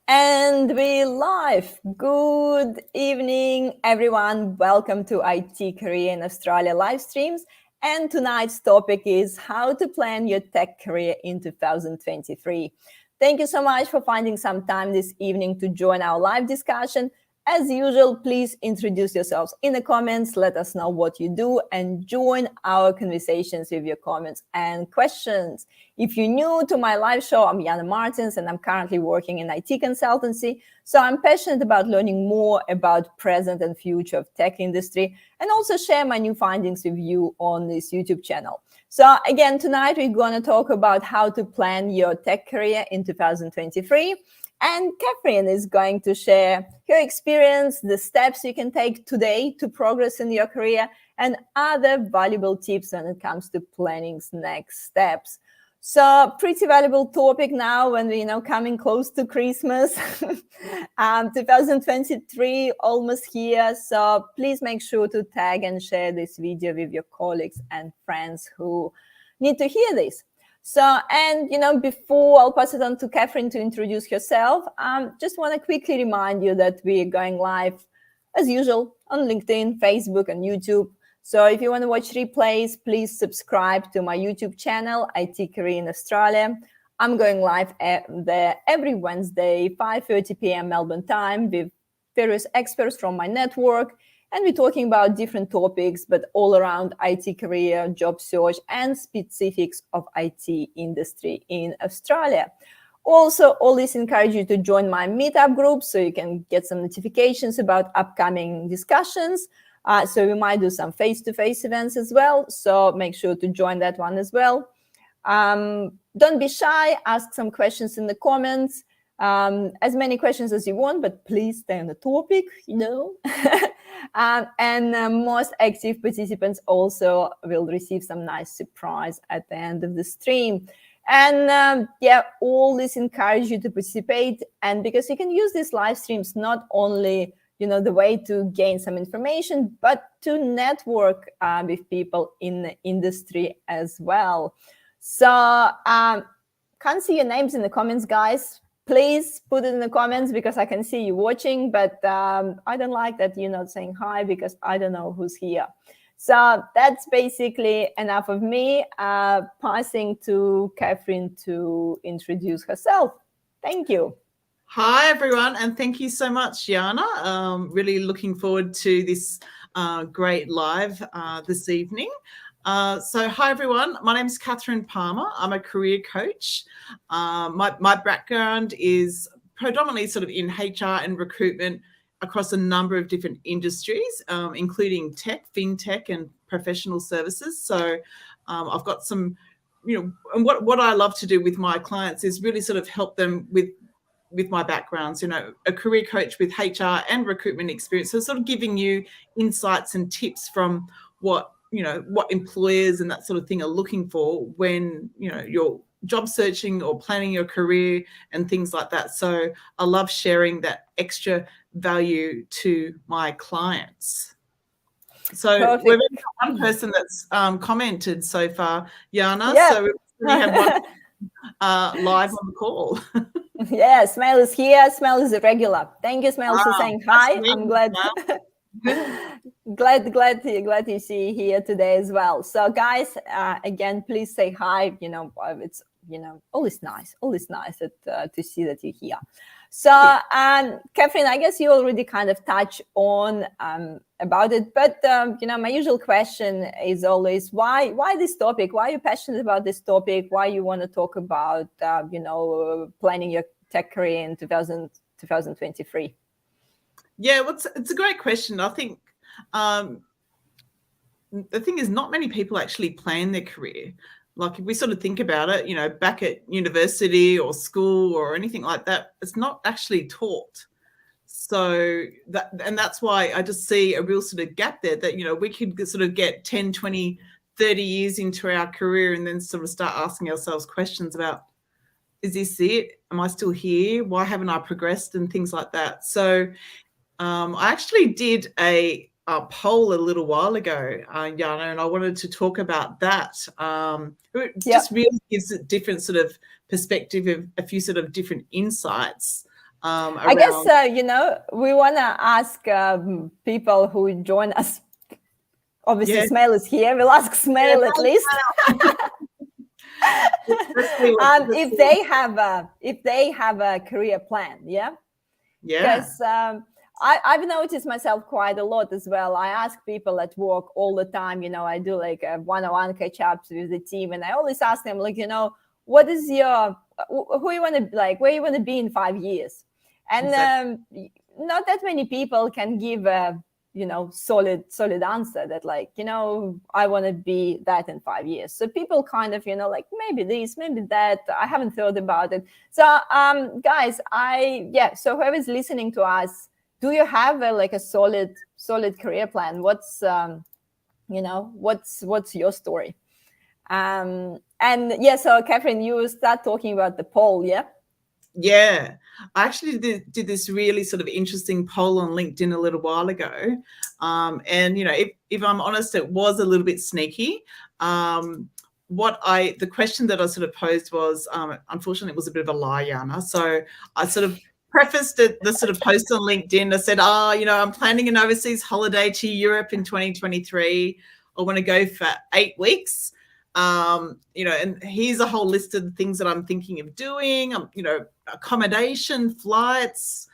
And we live. Good evening, everyone. Welcome to IT Career in Australia live streams. And tonight's topic is how to plan your tech career in 2023. Thank you so much for finding some time this evening to join our live discussion. As usual, please introduce yourselves in the comments, let us know what you do, and join our conversations with your comments and questions. If you're new to my live show, I'm Jana Martins, and I'm currently working in IT consultancy. So I'm passionate about learning more about present and future of tech industry, and also share my new findings with you on this YouTube channel. So again, tonight we're going to talk about how to plan your tech career in 2023. And Kathryn is going to share her experience, the steps you can take today to progress in your career, and other valuable tips when it comes to planning's next steps. So pretty valuable topic now when we're coming close to Christmas. 2023 almost here. So please make sure to tag and share this video with your colleagues and friends who need to hear this. So, and before I'll pass it on to Kathryn to introduce herself, just want to quickly remind you that we're going live as usual on LinkedIn, Facebook, and YouTube. So if you want to watch replays, please subscribe to my YouTube channel, IT Career in Australia. I'm going live there every Wednesday, 5:30 p.m. Melbourne time, with various experts from my network. And we're talking about different topics, but all around IT career, job search, and specifics of IT industry in Australia. Also, always encourage you to join my meetup group so you can get some notifications about upcoming discussions. So we might do some face-to-face events as well. So make sure to join that one as well. Don't be shy. Ask some questions in the comments. As many questions as you want, but please stay on the topic, and most active participants also will receive some nice surprise at the end of the stream. And always encourage you to participate, and because you can use these live streams not only the way to gain some information, but to network with people in the industry as well. So can't see your names in the comments, guys. Please put it in the comments because I can see you watching, but I don't like that you're not saying hi because I don't know who's here. So that's basically enough of me. Passing to Kathryn to introduce herself. Thank you. Hi, everyone, and thank you so much, Jana. Really looking forward to this great live this evening. So hi, everyone. My name is Kathryn Palmer. I'm a career coach. My background is predominantly sort of in HR and recruitment across a number of different industries, including tech, fintech, and professional services. So I've got some, and what I love to do with my clients is really sort of help them with my backgrounds, a career coach with HR and recruitment experience. So sort of giving you insights and tips from what employers and that sort of thing are looking for when, you're job searching or planning your career and things like that. So I love sharing that extra value to my clients. So Perfect. we've got one person that's commented so far, Jana. Yeah. So we have one live on the call. Yeah, Smile is here. Smile is a regular. Thank you, Smile, for saying hi. I'm glad. glad to see you here today as well. So guys, again, please say hi. It's always nice to see that you're here. So Kathryn, I guess you already kind of touched on about it, but my usual question is always why this topic? Why are you passionate about this topic? Why you want to talk about planning your tech career in 2023? Yeah, it's a great question. I think the thing is, not many people actually plan their career. Like if we sort of think about it, back at university or school or anything like that, it's not actually taught. So that's why I just see a real sort of gap there that, we could sort of get 10, 20, 30 years into our career and then sort of start asking ourselves questions about, is this it? Am I still here? Why haven't I progressed? And things like that. So I actually did a poll a little while ago, Jana, and I wanted to talk about that. It just really gives a different sort of perspective of a few sort of different insights I guess, we want to ask people who join us. Obviously, Yeah. Smail is here. We'll ask Smail at least. If they have a career plan, yeah. Because I've noticed myself quite a lot as well. I ask people at work all the time. I do like a one-on-one catch-ups with the team, and I always ask them, like, what is your who you want to like, where you want to be in 5 years? And exactly. Not that many people can give a solid answer that, like, I want to be that in 5 years. So people kind of, like, maybe this, maybe that. I haven't thought about it. So guys, so whoever's listening to us, do you have a solid career plan? What's what's your story? So Kathryn, you start talking about the poll. Yeah, I actually did this really sort of interesting poll on LinkedIn a little while ago. And, if I'm honest, it was a little bit sneaky. The question that I sort of posed was, unfortunately, it was a bit of a lie, Jana. So I sort of prefaced the sort of post on LinkedIn. I said, I'm planning an overseas holiday to Europe in 2023. I want to go for 8 weeks. And here's a whole list of the things that I'm thinking of doing, accommodation, flights,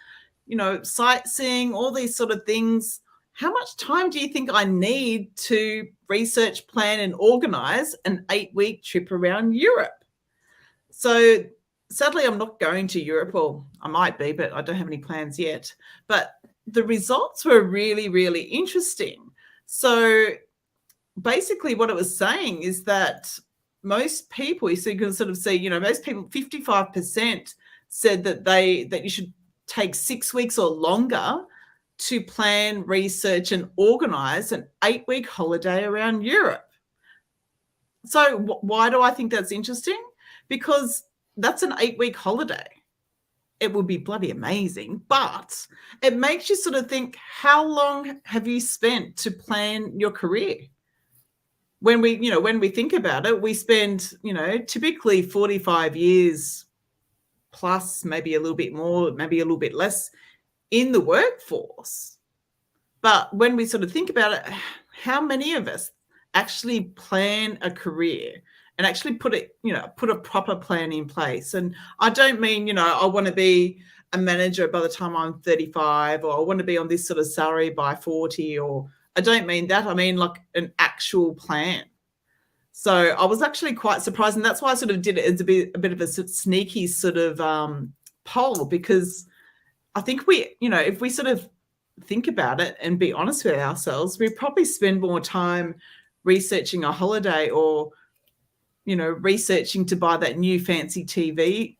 sightseeing, all these sort of things. How much time do you think I need to research, plan, and organize an 8-week trip around Europe? So sadly, I'm not going to Europe, or I might be, but I don't have any plans yet. But the results were really, really interesting. So basically what it was saying is that most people, so you can sort of see, most people, 55% said that you should take 6 weeks or longer to plan, research, and organize an 8-week holiday around Europe. So why do I think that's interesting? Because that's an 8-week holiday. It would be bloody amazing, but it makes you sort of think, how long have you spent to plan your career? When we think about it, we spend, typically 45 years plus, maybe a little bit more, maybe a little bit less in the workforce. But when we sort of think about it, how many of us actually plan a career and actually put a proper plan in place? And I don't mean, I want to be a manager by the time I'm 35, or I want to be on this sort of salary by 40, or I don't mean that. I mean like an actual plan. So I was actually quite surprised, and that's why I sort of did it as a bit of a sneaky sort of poll, because I think if we sort of think about it and be honest with ourselves, we probably spend more time researching a holiday, or researching to buy that new fancy TV,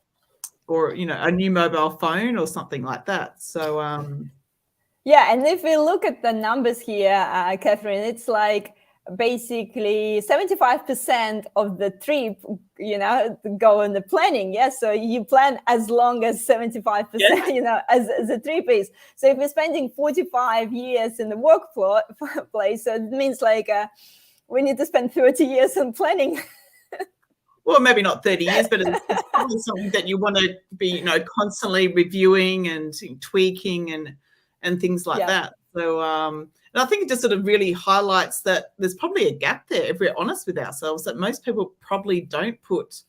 or a new mobile phone or something like that. So and if we look at the numbers here, Kathryn, it's like basically 75% of the trip, go in the planning. So you plan as long as 75%, as the trip is. So if you're spending 45 years in the workplace, so it means like we need to spend 30 years in planning. Well, maybe not 30 years, but it's probably something that you want to be, constantly reviewing and tweaking and things like that. So, and I think it just sort of really highlights that there's probably a gap there, if we're honest with ourselves, that most people probably don't put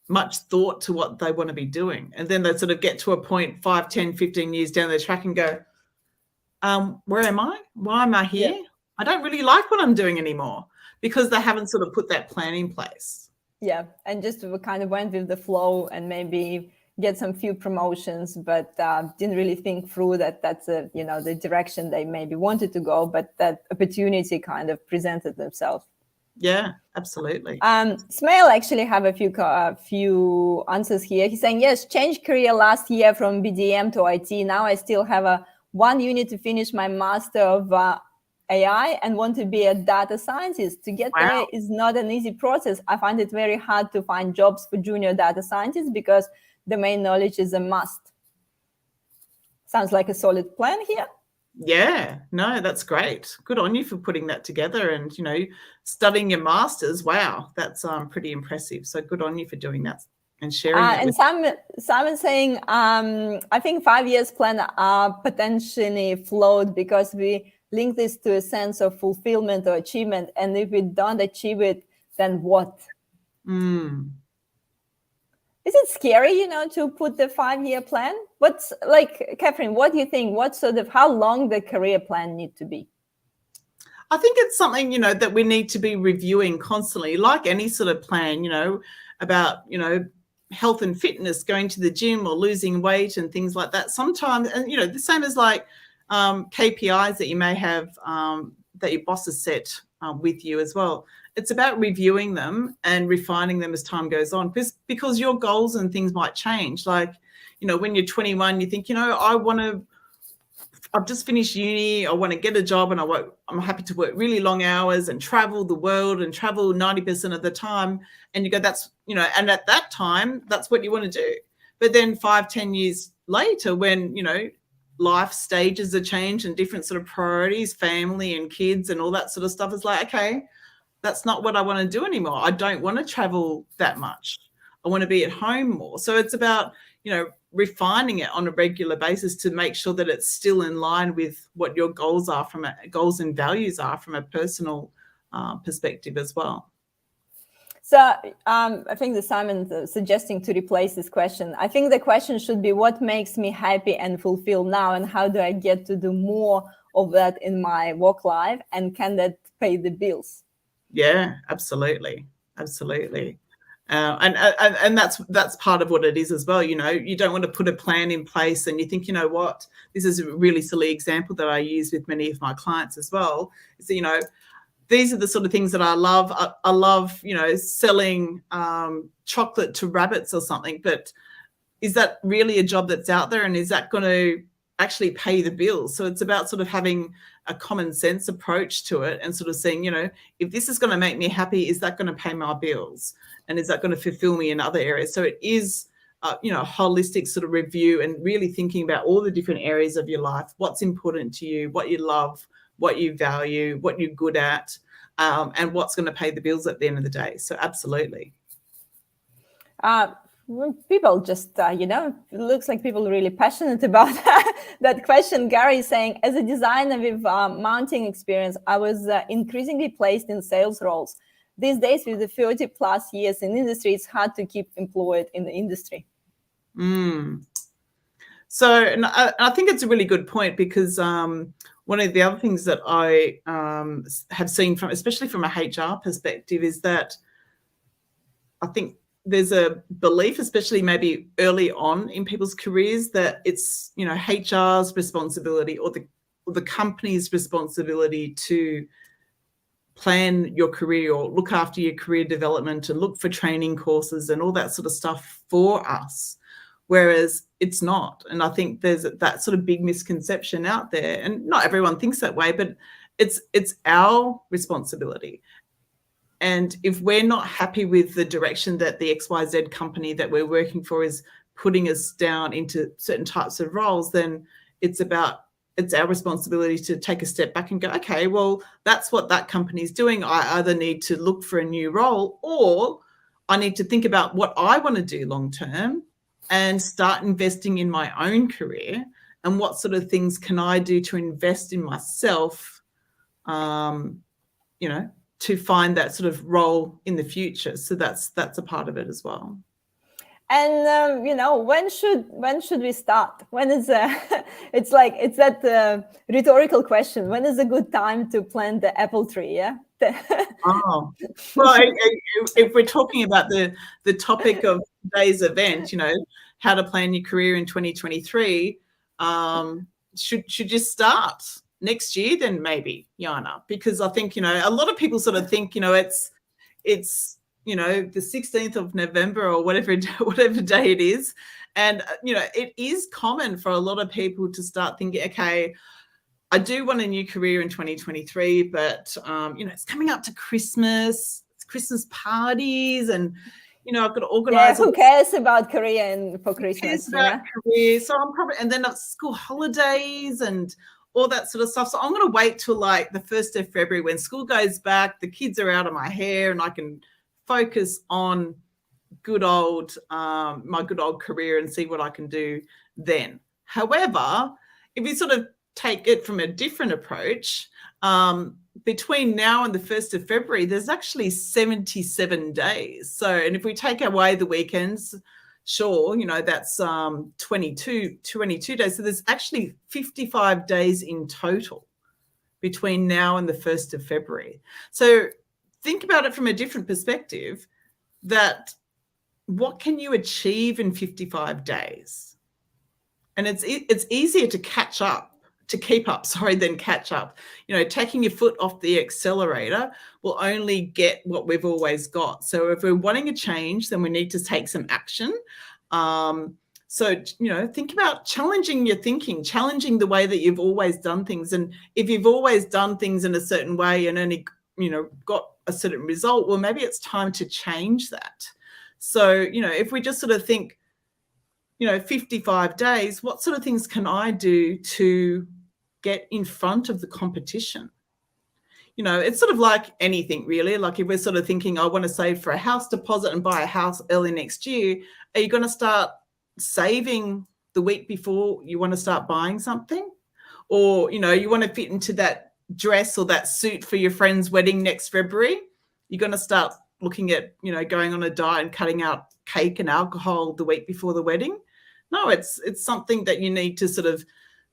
much thought to what they want to be doing. And then they sort of get to a point 5, 10, 15 years down the track and go, where am I? Why am I here? Yeah. I don't really like what I'm doing anymore, because they haven't sort of put that plan in place. Yeah, and just kind of went with the flow and maybe get some few promotions, but didn't really think through that's the direction they maybe wanted to go, but that opportunity kind of presented themselves. Yeah, absolutely. Smail actually have a few answers here. He's saying, yes, changed career last year from BDM to IT. Now I still have 1 unit to finish my master of AI and want to be a data scientist. To get there is not an easy process. I find it very hard to find jobs for junior data scientists because domain knowledge is a must. Sounds like a solid plan here. Yeah, no, that's great. Good on you for putting that together and, studying your masters. Wow, that's pretty impressive. So good on you for doing that. and sharing that and Simon saying, I think 5 years plan are potentially flawed because we link this to a sense of fulfillment or achievement. And if we don't achieve it, then what? Is it scary, to put the 5-year plan? What's like, Kathryn, what do you think? What sort of, how long the career plan need to be? I think it's something, that we need to be reviewing constantly, like any sort of plan, about, health and fitness, going to the gym or losing weight and things like that. Sometimes, and, the same as like KPIs that you may have that your boss has set with you as well. It's about reviewing them and refining them as time goes on, because your goals and things might change. Like, when you're 21, you think, I've just finished uni, I want to get a job, and I'm happy to work really long hours and travel the world and travel 90% of the time. And you go, and at that time, that's what you want to do. But then 5-10 years later, when, life stages are changed and different sort of priorities, family and kids and all that sort of stuff, is like, okay, that's not what I want to do anymore. I don't want to travel that much. I want to be at home more. So it's about, refining it on a regular basis to make sure that it's still in line with what your goals are goals and values are from a personal perspective as well. So I think that Simon's suggesting to replace this question. I think the question should be, what makes me happy and fulfilled now, and how do I get to do more of that in my work life, and can that pay the bills? Yeah, absolutely. And that's part of what it is as well. You don't want to put a plan in place and you think, what, this is a really silly example that I use with many of my clients as well, is that, these are the sort of things that I love. I love, selling chocolate to rabbits or something, but is that really a job that's out there, and is that going to actually pay the bills? So it's about sort of having a common sense approach to it and sort of saying, if this is going to make me happy, is that going to pay my bills? And is that going to fulfill me in other areas? So it is, a holistic sort of review, and really thinking about all the different areas of your life, what's important to you, what you love, what you value, what you're good at, and what's going to pay the bills at the end of the day. So absolutely. People just, it looks like people are really passionate about that question. Gary is saying, as a designer with mounting experience, I was increasingly placed in sales roles. These days, with the 30 plus years in industry, it's hard to keep employed in the industry. So, and I think it's a really good point, because one of the other things that I have seen especially from a HR perspective, is that I think there's a belief, especially maybe early on in people's careers, that it's, HR's responsibility or the company's responsibility to plan your career or look after your career development and look for training courses and all that sort of stuff for us, whereas it's not. And I think there's that sort of big misconception out there, and not everyone thinks that way, but it's our responsibility. And if we're not happy with the direction that the XYZ company that we're working for is putting us down into certain types of roles, then it's our responsibility to take a step back and go, okay, well, that's what that company's doing. I either need to look for a new role, or I need to think about what I want to do long term and start investing in my own career, and what sort of things can I do to invest in myself, to find that sort of role in the future. So that's a part of it as well. And when should we start? When is it's that rhetorical question. When is a good time to plant the apple tree? Yeah. Oh, well, if we're talking about the topic of today's event, how to plan your career in 2023, should you start next year then maybe, Jana? Because I think, a lot of people sort of think, it's the 16th of November or whatever day it is. And, it is common for a lot of people to start thinking, okay, I do want a new career in 2023, but, it's coming up to Christmas, it's Christmas parties, and, I've got to organize. Yeah, who cares about career for Christmas? Career. So I'm probably, and then school holidays and all that sort of stuff. So I'm going to wait till like the 1st of February when school goes back, the kids are out of my hair, and I can focus on my good old career and see what I can do then. However, if you sort of take it from a different approach, between now and the 1st of February, there's actually 77 days. So, and if we take away the weekends, sure, that's 22 days. So there's actually 55 days in total between now and the 1st of February. So think about it from a different perspective, that what can you achieve in 55 days? And it's easier to keep up, than catch up. Taking your foot off the accelerator will only get what we've always got. So if we're wanting a change, then we need to take some action. So, think about challenging your thinking, challenging the way that you've always done things. And if you've always done things in a certain way and only, got a certain result, well, maybe it's time to change that. So, if we just sort of think, 55 days, what sort of things can I do to get in front of the competition? It's sort of like anything really. Like if we're sort of thinking, I want to save for a house deposit and buy a house early next year, are you going to start saving the week before you want to start buying something? Or, you want to fit into that dress or that suit for your friend's wedding next February? You're going to start looking at, going on a diet and cutting out cake and alcohol the week before the wedding? No, it's something that you need to sort of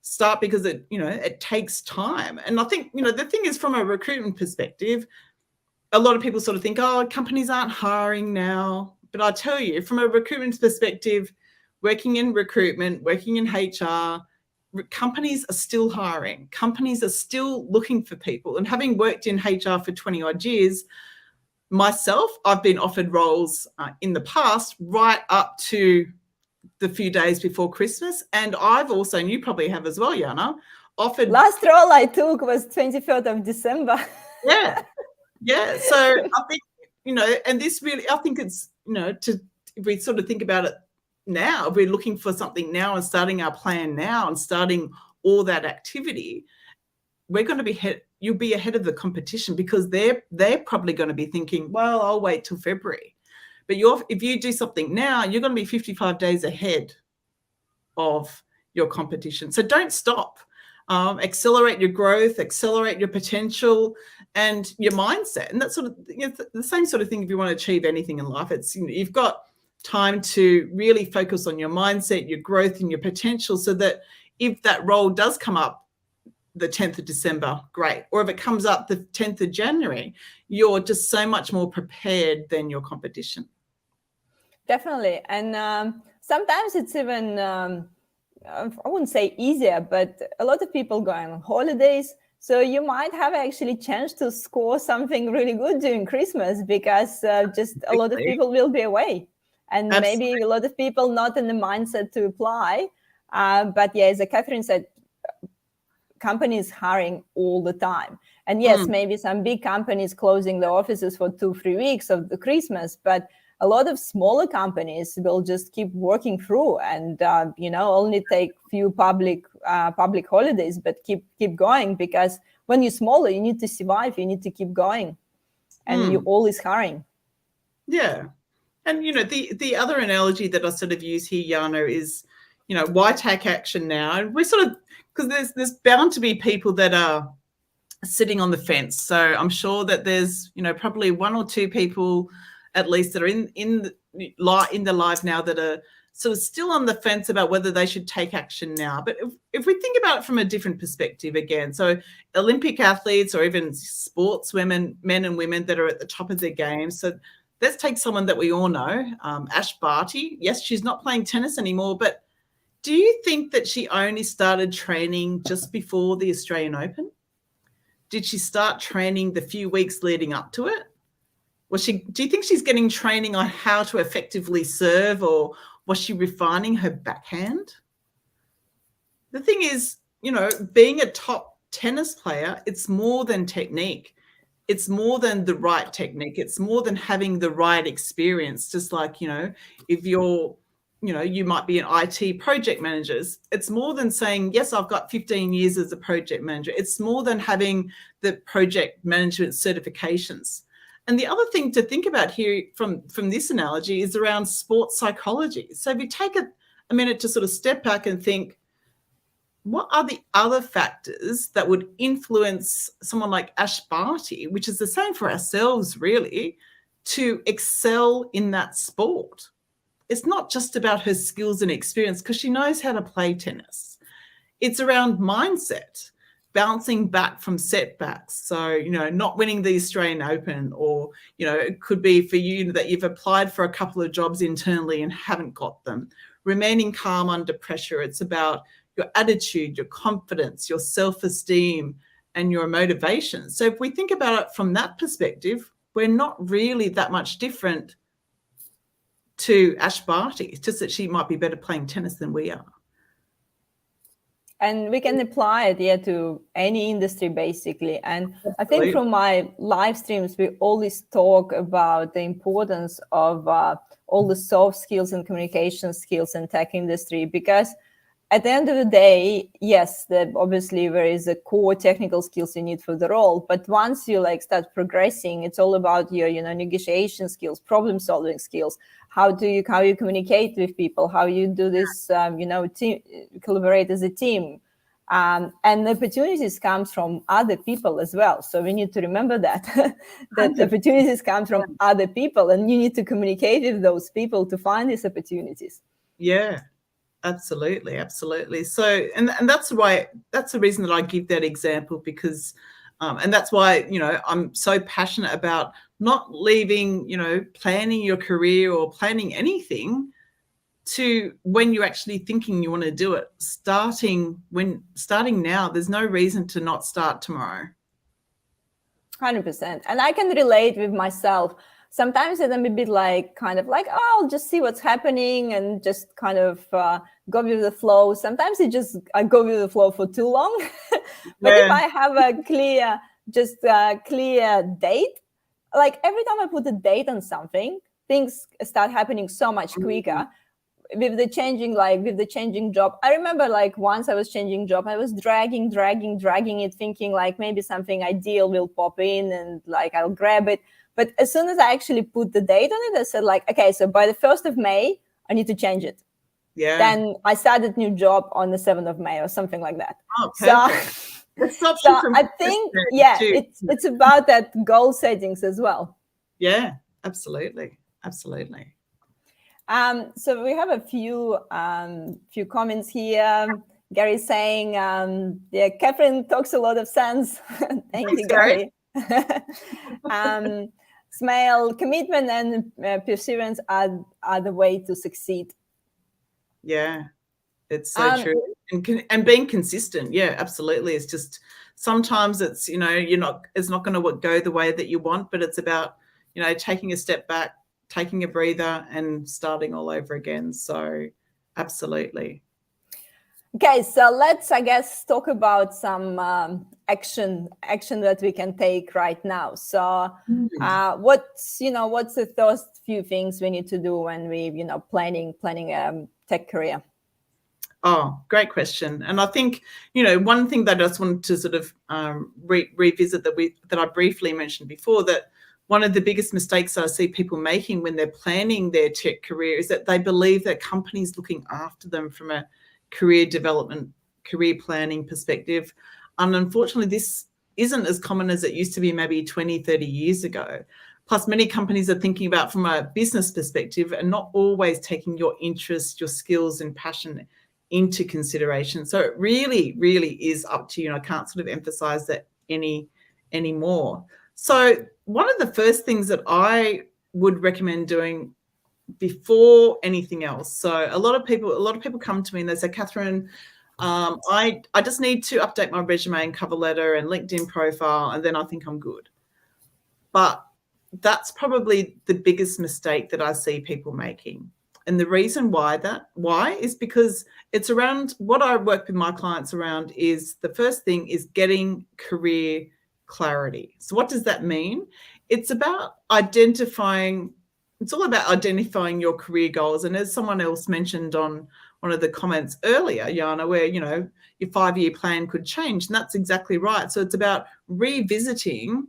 start, because it takes time. And I think, the thing is, from a recruitment perspective, a lot of people sort of think, oh, companies aren't hiring now. But I tell you, from a recruitment perspective, working in recruitment, working in HR, companies are still hiring. Companies are still looking for people. And having worked in HR for 20 odd years, myself, I've been offered roles in the past right up to the few days before Christmas. And I've also, and you probably have as well, Jana, offered. Last role I took was 23rd of December. Yeah. So I think, and this really, I think it's, if we sort of think about it now, if we're looking for something now and starting our plan now and starting all that activity, we're going to be you'll be ahead of the competition, because they're probably going to be thinking, well, I'll wait till February. But if you do something now, you're going to be 55 days ahead of your competition. So don't stop. Accelerate your growth, accelerate your potential and your mindset. And that's sort of the same sort of thing if you want to achieve anything in life. It's, you've got time to really focus on your mindset, your growth and your potential, so that if that role does come up the 10th of December, great. Or if it comes up the 10th of January, you're just so much more prepared than your competition. Definitely. And sometimes it's even, I wouldn't say easier, but a lot of people go on holidays. So you might have actually chance to score something really good during Christmas, because just a lot of people will be away. And Absolutely. Maybe a lot of people not in the mindset to apply. But yeah, as Kathryn said, companies hiring all the time. And yes, maybe some big companies closing their offices for 2-3 weeks of the Christmas, but a lot of smaller companies will just keep working through and, only take few public holidays, but keep going, because when you're smaller, you need to survive, you need to keep going, and you're always hiring. Yeah. And, the other analogy that I sort of use here, Jana, is, why take action now? And we're sort of, because there's bound to be people that are sitting on the fence. So I'm sure that there's, probably one or two people at least that are in the live now that are sort of still on the fence about whether they should take action now. But if we think about it from a different perspective again, so Olympic athletes or even sportswomen, men and women that are at the top of their game. So let's take someone that we all know, Ash Barty. Yes, she's not playing tennis anymore, but do you think that she only started training just before the Australian Open? Did she start training the few weeks leading up to it? Do you think she's getting training on how to effectively serve, or was she refining her backhand? The thing is, being a top tennis player, it's more than technique. It's more than the right technique. It's more than having the right experience. Just like, if you're, you might be an IT project manager. It's more than saying, yes, I've got 15 years as a project manager. It's more than having the project management certifications. And the other thing to think about here from this analogy is around sports psychology. So if you take a minute to sort of step back and think, what are the other factors that would influence someone like Ash Barty, which is the same for ourselves really, to excel in that sport? It's not just about her skills and experience, because she knows how to play tennis. It's around mindset, bouncing back from setbacks. So, not winning the Australian Open, or, it could be for you that you've applied for a couple of jobs internally and haven't got them. Remaining calm under pressure. It's about your attitude, your confidence, your self-esteem, and your motivation. So if we think about it from that perspective, we're not really that much different to Ash Barty. It's just that she might be better playing tennis than we are. And we can apply it to any industry, basically. And Absolutely. I think from my live streams, we always talk about the importance of all the soft skills and communication skills in tech industry, because at the end of the day, yes, obviously there is a core technical skills you need for the role. But once you start progressing, it's all about your, negotiation skills, problem solving skills. How you communicate with people, how you do this, team, collaborate as a team. And the opportunities comes from other people as well. So we need to remember that, that opportunities come from other people, and you need to communicate with those people to find these opportunities. Yeah. Absolutely. So, and that's the reason that I give that example, because, and that's why, I'm so passionate about not leaving, planning your career or planning anything to when you're actually thinking you want to do it. Starting now, there's no reason to not start tomorrow. 100%. And I can relate with myself. Sometimes I'm a bit oh, I'll just see what's happening and just kind of go with the flow. Sometimes I go with the flow for too long. But if I have a clear date, every time I put a date on something, things start happening so much quicker. With the changing job, I remember once I was changing job, I was dragging it, thinking maybe something ideal will pop in and I'll grab it. But as soon as I actually put the date on it, I said okay, so by the 1st of May, I need to change it. Yeah. Then I started new job on the 7th of May or something like that. Oh, perfect. So I think, it's about that goal settings as well. Yeah, absolutely. So we have a few comments here. Gary's saying, Kathryn talks a lot of sense. Thank you, Gary. Smile, commitment and perseverance are the way to succeed. Yeah, it's so true. And being consistent. Yeah, absolutely. It's just sometimes it's, it's not going to go the way that you want, but it's about, taking a step back, taking a breather and starting all over again. So absolutely. Okay, so let's, I guess, talk about some action that we can take right now. So what's the first few things we need to do when we, planning a tech career? Oh, great question. And I think, one thing that I just wanted to sort of revisit that I briefly mentioned before, that one of the biggest mistakes I see people making when they're planning their tech career is that they believe that companies looking after them from a career development, career planning perspective. And unfortunately, this isn't as common as it used to be maybe 20, 30 years ago. Plus, many companies are thinking about from a business perspective and not always taking your interests, your skills and passion into consideration. So it really, really is up to you. And I can't sort of emphasize that anymore. So one of the first things that I would recommend doing before anything else. So a lot of people come to me and they say, Kathryn, I just need to update my resume and cover letter and LinkedIn profile, and then I think I'm good. But that's probably the biggest mistake that I see people making. And the reason why is because it's around what I work with my clients around is the first thing is getting career clarity. So what does that mean? It's about identifying your career goals. And as someone else mentioned on one of the comments earlier, Jana, where, your 5-year plan could change. And that's exactly right. So it's about revisiting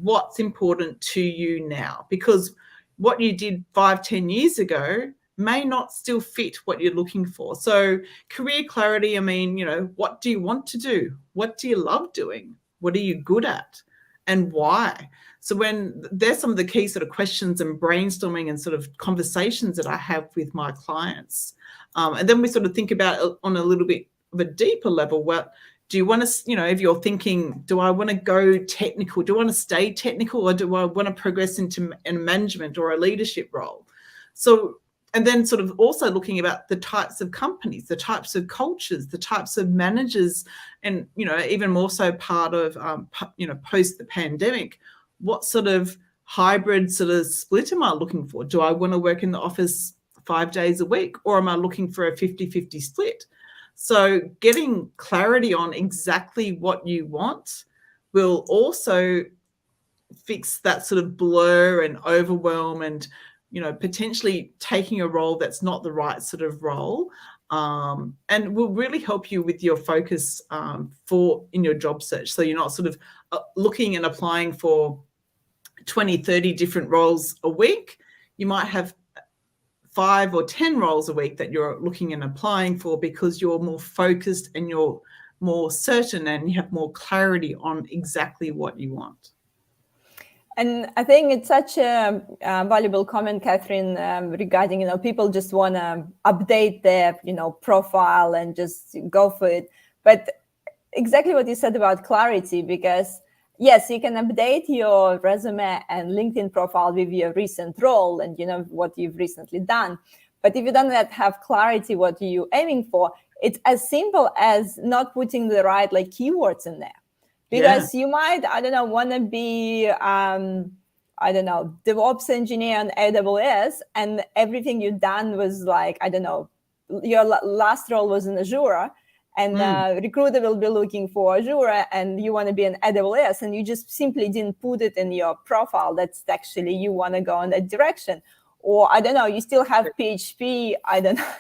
what's important to you now, because what you did 5-10 years ago may not still fit what you're looking for. So career clarity, I mean, what do you want to do? What do you love doing? What are you good at? And why? So when there's some of the key sort of questions and brainstorming and sort of conversations that I have with my clients. And then we sort of think about on a little bit of a deeper level, what do you want to, if you're thinking, do I want to go technical? Do I want to stay technical, or do I want to progress into a management or a leadership role? So, and then sort of also looking about the types of companies, the types of cultures, the types of managers, and, even more so part of, post the pandemic, what sort of hybrid sort of split am I looking for? Do I want to work in the office 5 days a week, or am I looking for a 50-50 split? So getting clarity on exactly what you want will also fix that sort of blur and overwhelm and, potentially taking a role that's not the right sort of role, and will really help you with your focus in your job search. So you're not sort of looking and applying for 20, 30 different roles a week. You might have 5 or 10 roles a week that you're looking and applying for, because you're more focused and you're more certain and you have more clarity on exactly what you want. And I think it's such a valuable comment, Kathryn, regarding, people just want to update their, profile and just go for it. But exactly what you said about clarity, because yes, you can update your resume and LinkedIn profile with your recent role and, what you've recently done. But if you don't yet have clarity what you're aiming for, it's as simple as not putting the right keywords in there. Because you might, want to be, DevOps engineer on AWS, and everything you've done was your last role was in Azure, and recruiter will be looking for Azure, and you want to be an AWS, and you just simply didn't put it in your profile. That's actually you want to go in that direction. Or you still have PHP,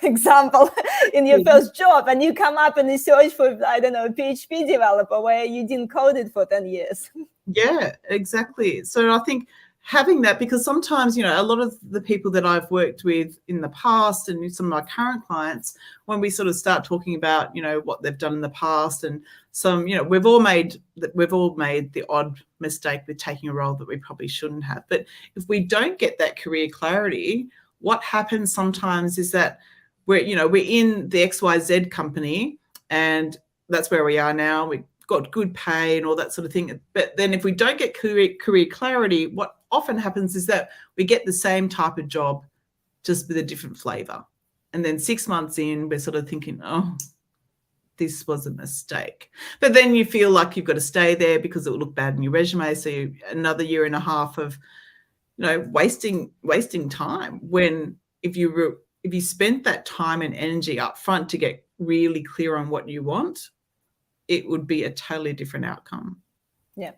example in your first job, and you come up and you search for, a PHP developer where you didn't code it for 10 years. Yeah, exactly. So I think having that, because sometimes, a lot of the people that I've worked with in the past and some of my current clients, when we sort of start talking about, what they've done in the past, and some, we've all made the odd mistake with taking a role that we probably shouldn't have. But if we don't get that career clarity, what happens sometimes is that we're in the XYZ company, and that's where we are now. We've got good pay and all that sort of thing. But then if we don't get career clarity, what often happens is that we get the same type of job, just with a different flavor. And then 6 months in, we're sort of thinking, oh, this was a mistake. But then you feel like you've got to stay there because it will look bad in your resume. So another year and a half of, wasting time, when if you spent that time and energy up front to get really clear on what you want, it would be a totally different outcome. Yeah.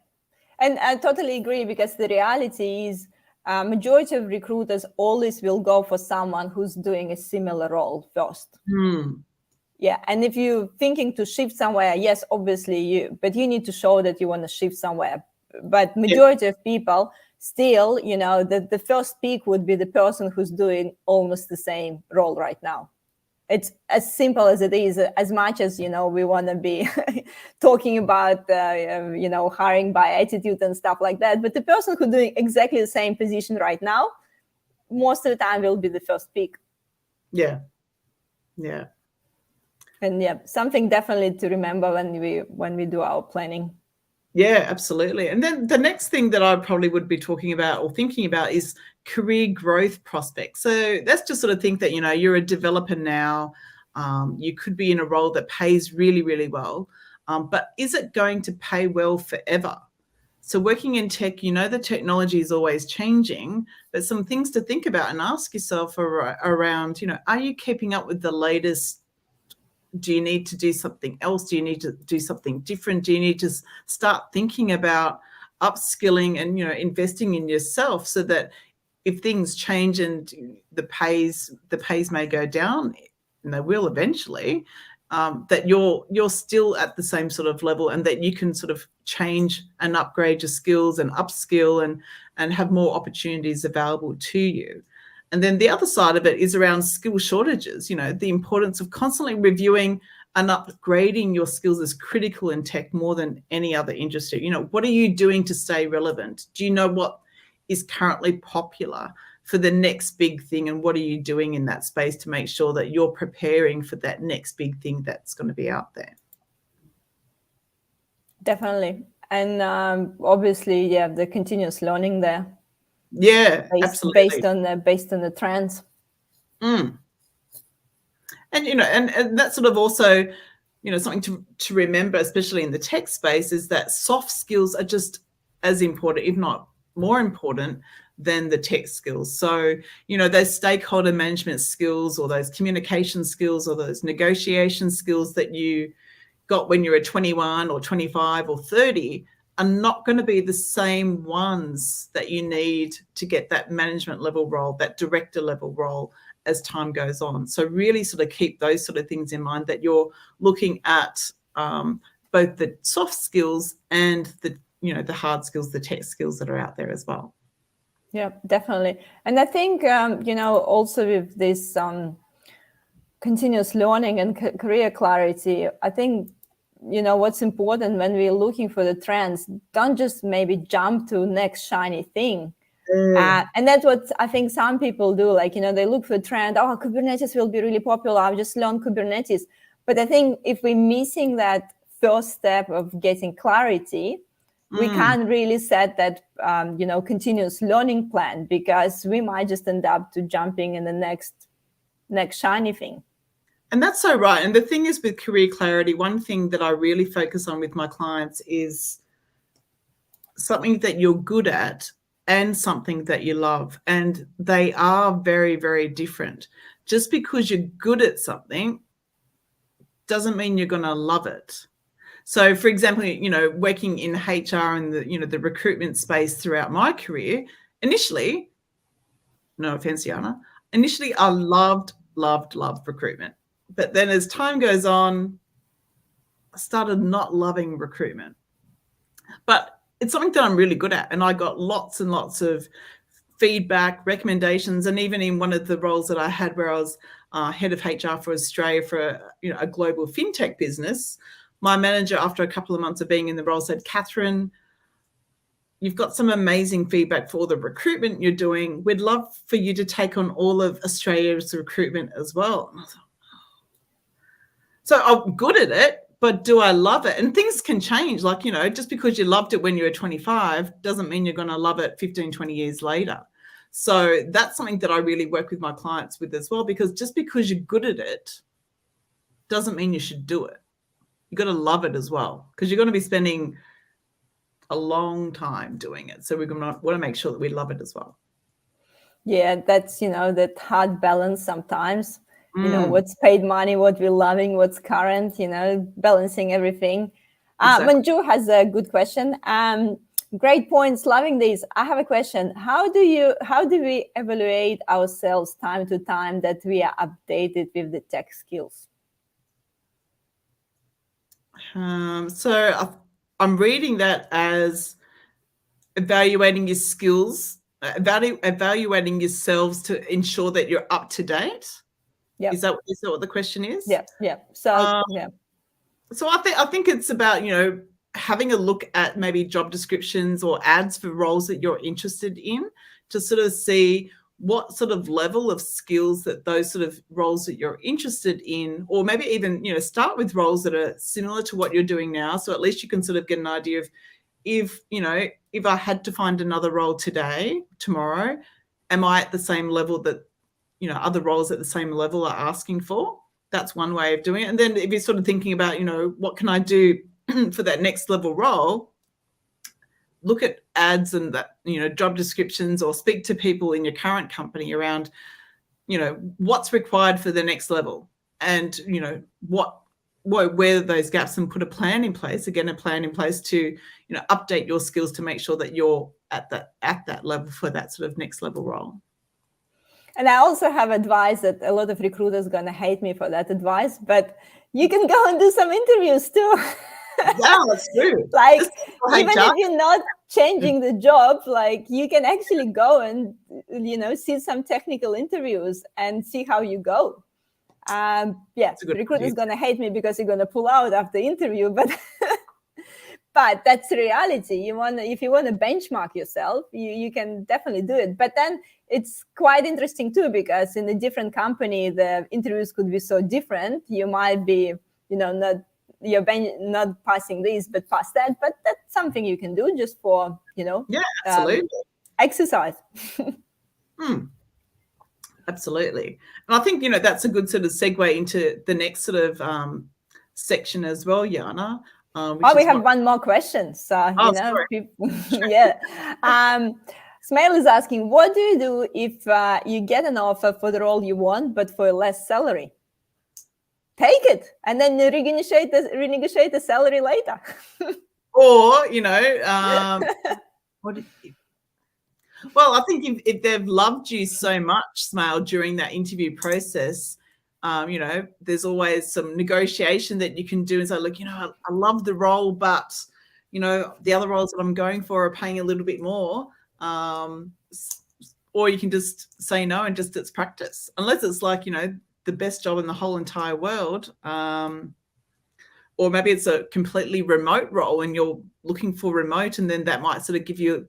And I totally agree, because the reality is majority of recruiters always will go for someone who's doing a similar role first. Yeah. And if you're thinking to shift somewhere, yes, obviously but you need to show that you want to shift somewhere. But majority of people still, the first pick would be the person who's doing almost the same role right now. It's as simple as it is, as much as, we want to be talking about, hiring by attitude and stuff like that. But the person who's doing exactly the same position right now, most of the time will be the first pick. Yeah. Yeah. And something definitely to remember when we do our planning. Yeah, absolutely. And then the next thing that I probably would be talking about or thinking about is career growth prospects. So that's just sort of think that, you're a developer now. You could be in a role that pays really, really well. But is it going to pay well forever? So working in tech, the technology is always changing, but some things to think about and ask yourself around, are you keeping up with the latest? Do you need to do something else? Do you need to do something different? Do you need to start thinking about upskilling and, investing in yourself, so that if things change and the pays may go down, and they will eventually, that you're still at the same sort of level, and that you can sort of change and upgrade your skills and upskill and have more opportunities available to you. And then the other side of it is around skill shortages. The importance of constantly reviewing and upgrading your skills is critical in tech more than any other industry. What are you doing to stay relevant? Do you know what is currently popular for the next big thing, and what are you doing in that space to make sure that you're preparing for that next big thing that's going to be out there? Definitely. And obviously, the continuous learning there. Yeah, absolutely. Based on the trends. And and that's sort of also something to remember, especially in the tech space, is that soft skills are just as important, if not more important, than the tech skills. So those stakeholder management skills, or those communication skills, or those negotiation skills that you got when you were 21 or 25 or 30 are not going to be the same ones that you need to get that management level role, that director level role, as time goes on. So really sort of keep those sort of things in mind, that you're looking at both the soft skills and the hard skills, the tech skills that are out there as well. Yeah, definitely. And I think, also with this continuous learning and career clarity, I think, what's important when we're looking for the trends, don't just maybe jump to next shiny thing. And that's what I think some people do. Like, they look for a trend. Oh, Kubernetes will be really popular. I'll just learn Kubernetes. But I think if we're missing that first step of getting clarity, we can't really set that, continuous learning plan, because we might just end up to jumping in the next shiny thing. And that's so right. And the thing is, with career clarity, one thing that I really focus on with my clients is something that you're good at and something that you love. And they are very, very different. Just because you're good at something doesn't mean you're going to love it. So, for example, working in HR and the recruitment space throughout my career, initially, no offense, Yana, initially I loved recruitment. But then as time goes on, I started not loving recruitment. But it's something that I'm really good at. And I got lots and lots of feedback, recommendations, and even in one of the roles that I had where I was head of HR for Australia for a global fintech business, my manager, after a couple of months of being in the role, said, "Kathryn, you've got some amazing feedback for all the recruitment you're doing. We'd love for you to take on all of Australia's recruitment as well." And I thought, so I'm good at it, but do I love it? And things can change. Like, just because you loved it when you were 25 doesn't mean you're going to love it 15, 20 years later. So that's something that I really work with my clients with as well, because just because you're good at it doesn't mean you should do it. You've got to love it as well, because you're going to be spending a long time doing it. So we're going to want to make sure that we love it as well. Yeah, that's, that hard balance sometimes. What's paid money, what we're loving, what's current, balancing everything. Exactly. Manju has a good question. Great points, loving this. I have a question. How do we evaluate ourselves time to time that we are updated with the tech skills? So I'm reading that as evaluating your skills, evaluating yourselves to ensure that you're up to date. Yeah. Is that what the question is? Yeah. So So I think it's about, having a look at maybe job descriptions or ads for roles that you're interested in, to sort of see what sort of level of skills that those sort of roles that you're interested in, or maybe even, start with roles that are similar to what you're doing now. So at least you can sort of get an idea of, if I had to find another role tomorrow, am I at the same level that, other roles at the same level are asking for? That's one way of doing it. And then if you're sort of thinking about, what can I do for that next level role, look at ads and that, job descriptions, or speak to people in your current company around, what's required for the next level, and, where are those gaps, and put a plan in place to, update your skills to make sure that you're at that level for that sort of next level role. And I also have advice that a lot of recruiters are going to hate me for that advice, but you can go and do some interviews too. Yeah, that's true. Like, even HR. if you're not changing the job, like you can actually go and, see some technical interviews and see how you go. Yeah, recruiter's going to hate me because you're going to pull out after the interview, but but that's the reality. If you want to benchmark yourself, you can definitely do it. But then it's quite interesting too, because in a different company, the interviews could be so different. You might be, not passing this, but pass that. But that's something you can do just for, absolutely. Exercise. Absolutely. And I think, that's a good sort of segue into the next sort of section as well, Jana. We have one more question. So, people, yeah. Smail is asking, what do you do if you get an offer for the role you want, but for less salary? Take it and then renegotiate the salary later. Or, well, I think if they've loved you so much, Smail, during that interview process, there's always some negotiation that you can do and say, look, I love the role, but, the other roles that I'm going for are paying a little bit more. Or you can just say no and just it's practice. Unless it's like, the best job in the whole entire world. Or maybe it's a completely remote role and you're looking for remote, and then that might sort of give you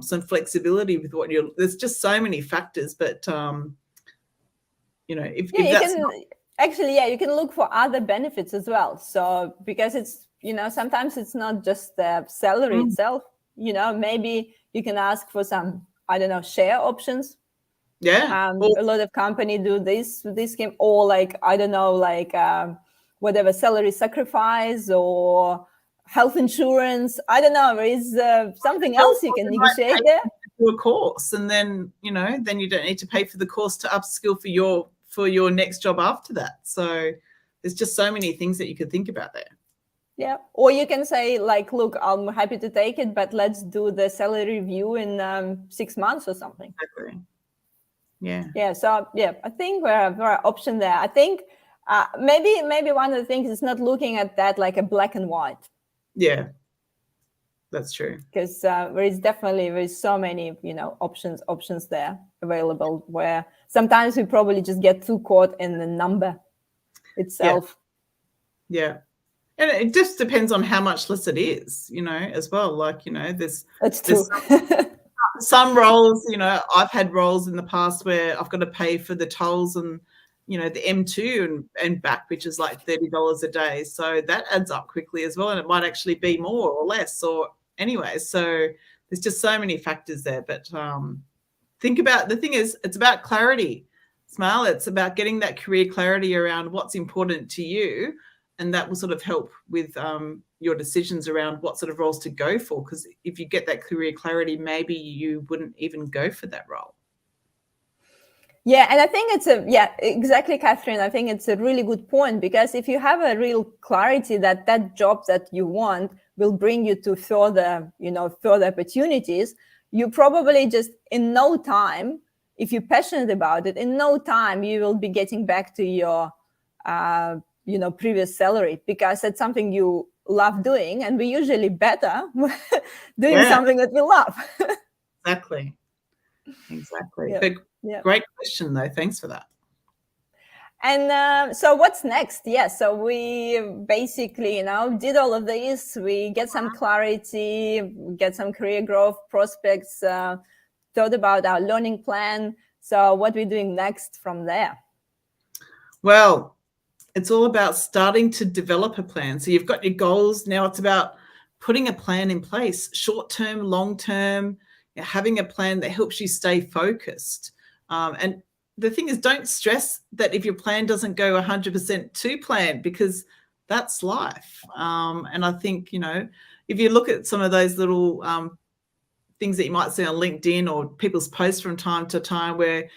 some flexibility with what there's just so many factors, but if that's you can look for other benefits as well. So because it's, sometimes it's not just the salary itself, maybe you can ask for some, I don't know, share options. Yeah. A lot of companies do this scheme, or like, I don't know, like whatever, salary sacrifice or health insurance. I don't know. There is something else you can negotiate there. Do a course, and then then you don't need to pay for the course to upskill for your next job after that. So there's just so many things that you could think about there. Yeah, or you can say like, look, I'm happy to take it, but let's do the salary review in 6 months or something. Exactly. Yeah. Yeah. So I think there are options there. I think maybe one of the things is not looking at that like a black and white. Yeah, that's true. Because there is so many options there available, where sometimes we probably just get too caught in the number itself. Yeah. And it just depends on how much less it is, as well. Like, there's some roles, I've had roles in the past where I've got to pay for the tolls and, the M2 and back, which is like $30 a day. So that adds up quickly as well. And it might actually be more or less, or anyway. So there's just so many factors there. But think about, the thing is, it's about clarity, Smail. It's about getting that career clarity around what's important to you. And that will sort of help with your decisions around what sort of roles to go for. Because if you get that career clarity, maybe you wouldn't even go for that role. Yeah, and I think exactly, Kathryn. I think it's a really good point, because if you have a real clarity that job that you want will bring you to further opportunities, you probably just in no time, if you're passionate about it, in no time you will be getting back to your previous salary, because it's something you love doing, and we're usually better doing something that we love. Exactly. But great question though. Thanks for that. And so what's next? So we basically, did all of this. We get some clarity, get some career growth prospects, thought about our learning plan. So what we're doing next from there? Well, it's all about starting to develop a plan. So you've got your goals. Now it's about putting a plan in place, short-term, long-term, having a plan that helps you stay focused. And the thing is, don't stress that if your plan doesn't go 100% to plan, because that's life. And I think, if you look at some of those little things that you might see on LinkedIn or people's posts from time to time where,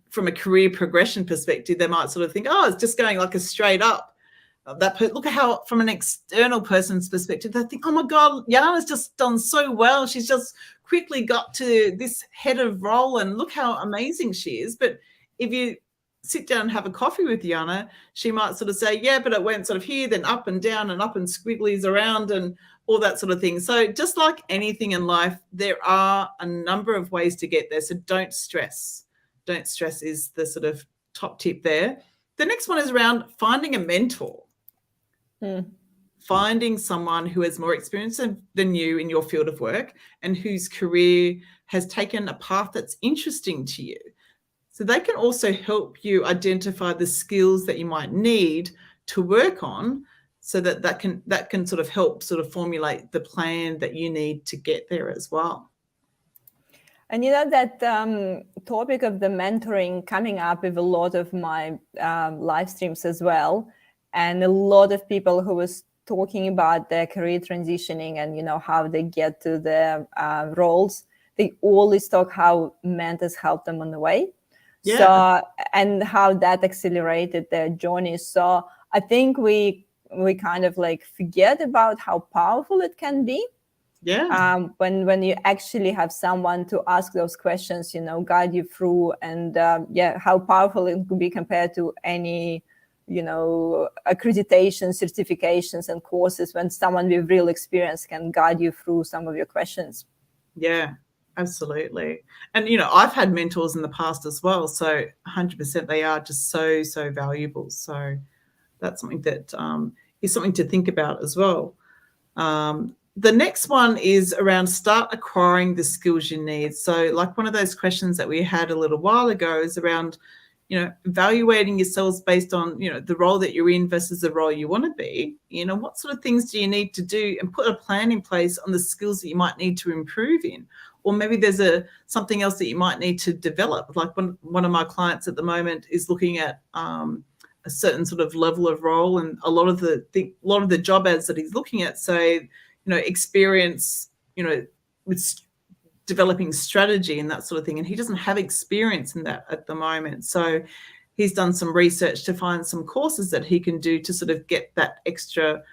from a career progression perspective, they might sort of think, oh, it's just going like a straight up. look at how, from an external person's perspective, they think, oh my God, Yana's just done so well. She's just quickly got to this head of role and look how amazing she is. But if you sit down and have a coffee with Yana, she might sort of say, yeah, but it went sort of here, then up and down and up and squigglies around and all that sort of thing. So just like anything in life, there are a number of ways to get there. So don't stress. Don't stress is the sort of top tip there. The next one is around finding a mentor. Finding someone who has more experience than you in your field of work and whose career has taken a path that's interesting to you. So they can also help you identify the skills that you might need to work on, so that can sort of help sort of formulate the plan that you need to get there as well. And you know, that topic of the mentoring coming up with a lot of my live streams as well. And a lot of people who was talking about their career transitioning and, you know, how they get to their roles, they always talk how mentors help them on the way. Yeah. So, and how that accelerated their journey. So I think we kind of like forget about how powerful it can be. Yeah. When you actually have someone to ask those questions, you know, guide you through, and how powerful it could be compared to any, you know, accreditation, certifications and courses, when someone with real experience can guide you through some of your questions. Yeah, absolutely. And, you know, I've had mentors in the past as well. So 100% they are just so valuable. So that's something that is something to think about as well. The next one is around start acquiring the skills you need. So like one of those questions that we had a little while ago is around, you know, evaluating yourselves based on, you know, the role that you're in versus the role you want to be. You know, what sort of things do you need to do, and put a plan in place on the skills that you might need to improve in. Or maybe there's something else that you might need to develop. Like one of my clients at the moment is looking at a certain sort of level of role, and a lot of the job ads that he's looking at say, you know, experience, you know, with developing strategy and that sort of thing. And he doesn't have experience in that at the moment. So he's done some research to find some courses that he can do to sort of get that extra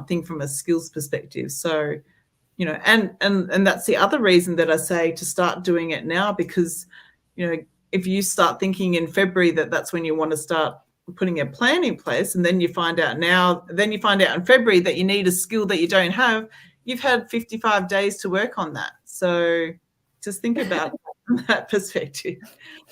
thing from a skills perspective. So, you know, and that's the other reason that I say to start doing it now, because, you know, if you start thinking in February that's when you want to start putting a plan in place, and then you find out in February that you need a skill that you don't have, you've had 55 days to work on that. So just think about it from that perspective.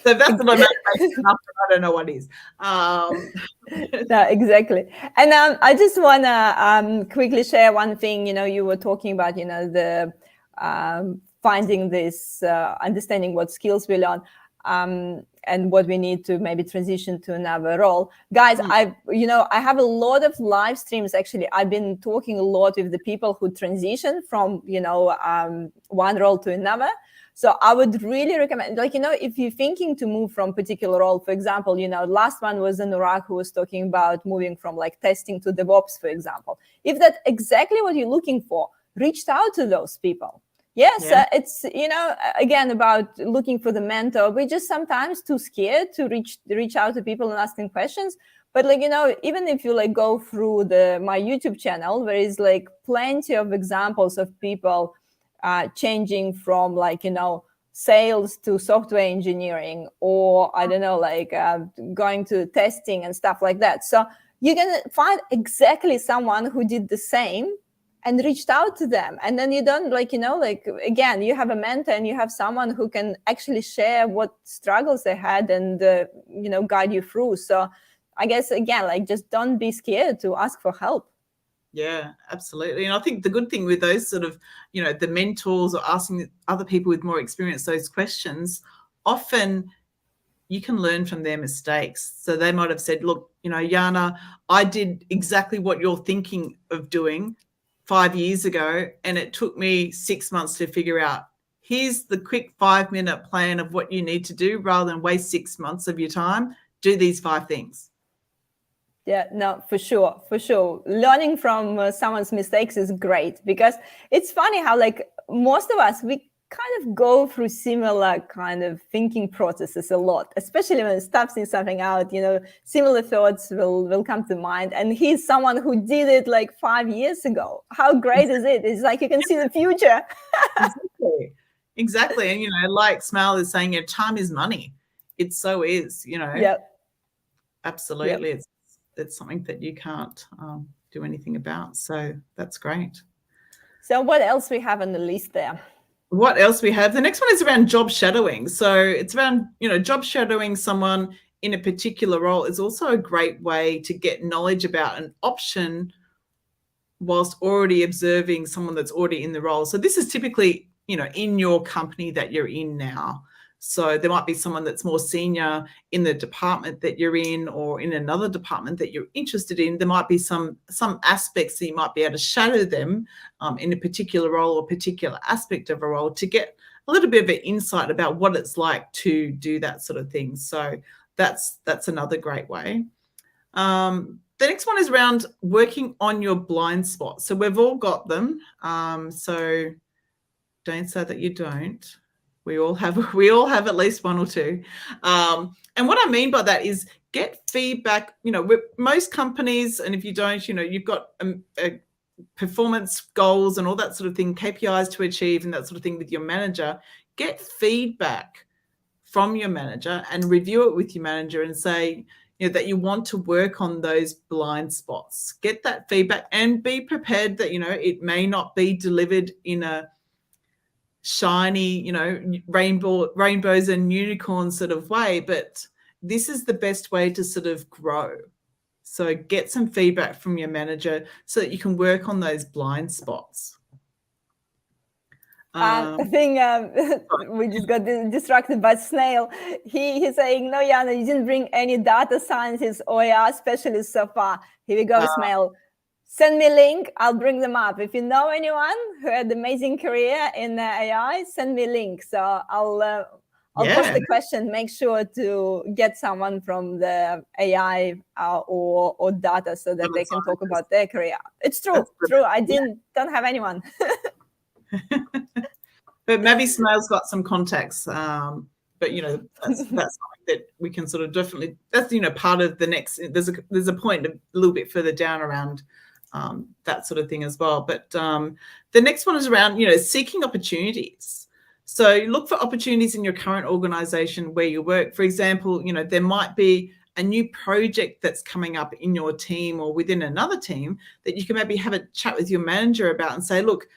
So if that's not motivation enough, I don't know what is. No, exactly. And I just want to quickly share one thing. You know, you were talking about, you know, the finding this, understanding what skills we learn. And what we need to maybe transition to another role. Guys, I have a lot of live streams. Actually, I've been talking a lot with the people who transition from, you know, one role to another. So I would really recommend, like, you know, if you're thinking to move from particular role, for example, you know, last one was Anurag, who was talking about moving from like testing to DevOps, for example. If that's exactly what you're looking for, reach out to those people. Yes, it's, you know, again, about looking for the mentor. We're just sometimes too scared to reach out to people and ask them questions. But like, you know, even if you like go through my YouTube channel, there is like plenty of examples of people changing from like, you know, sales to software engineering, or I don't know, like going to testing and stuff like that. So you're going to find exactly someone who did the same and reached out to them. And then you don't, like, you know, like, again, you have a mentor and you have someone who can actually share what struggles they had and, you know, guide you through. So I guess, again, like, just don't be scared to ask for help. Yeah, absolutely. And I think the good thing with those sort of, you know, the mentors or asking other people with more experience those questions, often you can learn from their mistakes. So they might have said, look, you know, Yana, I did exactly what you're thinking of doing 5 years ago, and it took me 6 months to figure out. Here's the quick 5-minute plan of what you need to do, rather than waste 6 months of your time. Do these 5 things. Yeah, no, for sure. Learning from someone's mistakes is great, because it's funny how, like, most of us, we kind of go through similar kind of thinking processes a lot, especially when starting something out, similar thoughts will come to mind. And he's someone who did it like 5 years ago. How great is it? It's like you can see the future. Exactly. And, like Smile is saying, time is money. It so is, Yep. Absolutely. Yep. It's something that you can't do anything about. So that's great. So what else we have on the list there? What else we have? The next one is around job shadowing. So it's around, job shadowing someone in a particular role is also a great way to get knowledge about an option whilst already observing someone that's already in the role. So this is typically, in your company that you're in now. So there might be someone that's more senior in the department that you're in, or in another department that you're interested in. There might be some aspects that you might be able to shadow them in a particular role or particular aspect of a role to get a little bit of an insight about what it's like to do that sort of thing. So that's another great way. The next one is around working on your blind spots. So we've all got them. So don't say that you don't. We all have at least one or two. And what I mean by that is get feedback, with most companies, and if you don't, you've got performance goals and all that sort of thing, KPIs to achieve and that sort of thing with your manager. Get feedback from your manager and review it with your manager and say, that you want to work on those blind spots. Get that feedback and be prepared that, it may not be delivered in a shiny, rainbows and unicorns sort of way, but this is the best way to sort of grow. So get some feedback from your manager so that you can work on those blind spots. I think we just got distracted by Snail. He's saying, no, Jana, you didn't bring any data scientists or AI specialists so far. Here we go, Snail. Send me a link. I'll bring them up. If you know anyone who had an amazing career in AI, send me a link. So I'll post the question. Make sure to get someone from the AI or data so that they can talk about their career. It's true. True. I don't have anyone. But maybe Snail's got some contacts. But that's something that we can sort of definitely. That's part of the next. There's a point a little bit further down around that sort of thing as well. But the next one is around seeking opportunities. So look for opportunities in your current organization where you work. For example, there might be a new project that's coming up in your team or within another team that you can maybe have a chat with your manager about and say, look,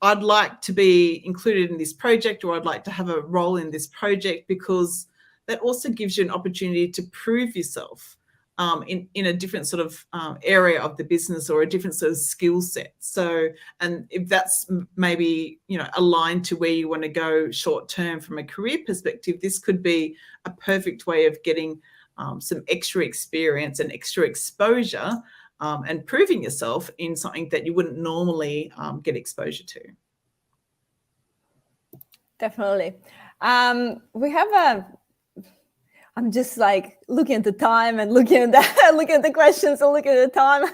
I'd like to be included in this project, or I'd like to have a role in this project, because that also gives you an opportunity to prove yourself in a different sort of area of the business or a different sort of skill set. So, and if that's maybe, aligned to where you want to go short term from a career perspective, this could be a perfect way of getting some extra experience and extra exposure and proving yourself in something that you wouldn't normally get exposure to. Definitely. We have I'm just like looking at the time and looking at the questions and looking at the time.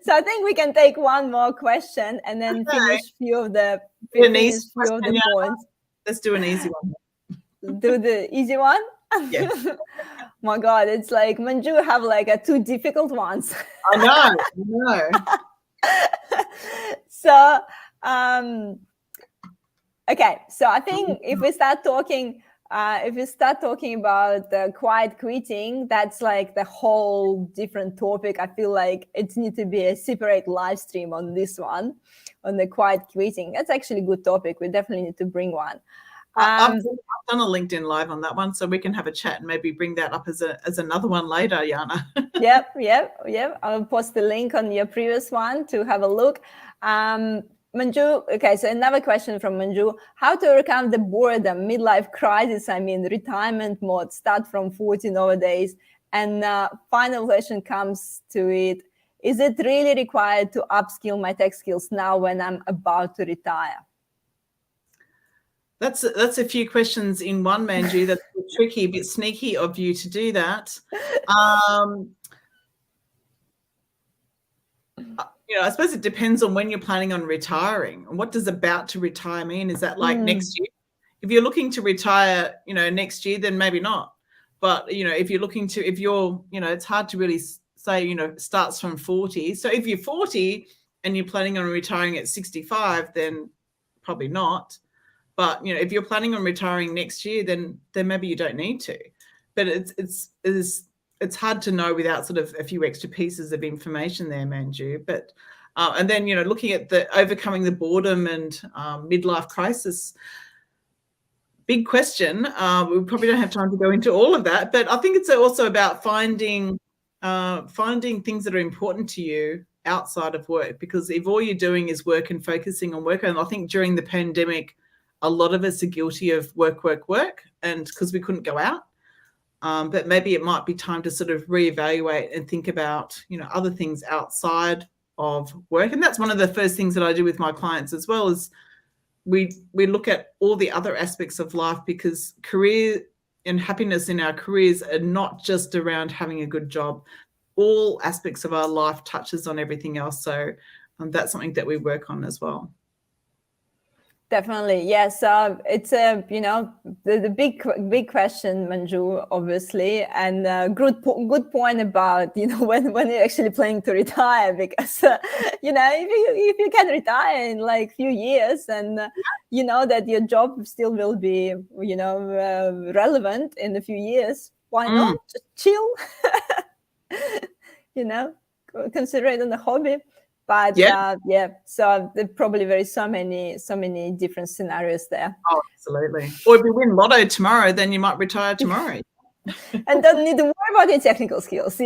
So I think we can take one more question and then finish few of the points. Let's do an easy one. Do the easy one? Yeah. My God, it's like Manju have like two difficult ones. I know. So, okay. So I think if we start talking about quiet quitting, that's like the whole different topic. I feel like it needs to be a separate live stream on this one, on the quiet quitting. That's actually a good topic. We definitely need to bring one. I've done a LinkedIn Live on that one, so we can have a chat and maybe bring that up as another one later, Jana. Yep. I'll post the link on your previous one to have a look. Manju, okay, so another question from Manju. How to overcome the boredom, midlife crisis, retirement mode, start from 40 nowadays? And final question comes to it. Is it really required to upskill my tech skills now when I'm about to retire? That's a few questions in one, Manju. That's a bit tricky, a bit sneaky of you to do that. I suppose it depends on when you're planning on retiring. And what does about to retire mean? Is that like next year? If you're looking to retire, next year, then maybe not. But, if you're looking to, if you're, it's hard to really say, starts from 40. So if you're 40 and you're planning on retiring at 65, then probably not. But, if you're planning on retiring next year, then maybe you don't need to. But it's hard to know without sort of a few extra pieces of information there, Manju. But and then looking at the overcoming the boredom and midlife crisis, big question. We probably don't have time to go into all of that, but I think it's also about finding things that are important to you outside of work, because if all you're doing is work and focusing on work, and I think during the pandemic, a lot of us are guilty of work, and because we couldn't go out. But maybe it might be time to sort of reevaluate and think about, other things outside of work. And that's one of the first things that I do with my clients as well, is we look at all the other aspects of life, because career and happiness in our careers are not just around having a good job. All aspects of our life touches on everything else. So that's something that we work on as well. Definitely, yes. It's a the big question, Manju, obviously, and good point about when you're actually planning to retire, because if you can retire in like few years, and you know that your job still will be relevant in a few years, why not just chill? Consider it a hobby. But so there probably very so many different scenarios there. Oh, absolutely. Or if you win lotto tomorrow, then you might retire tomorrow. And don't need to worry about your technical skills,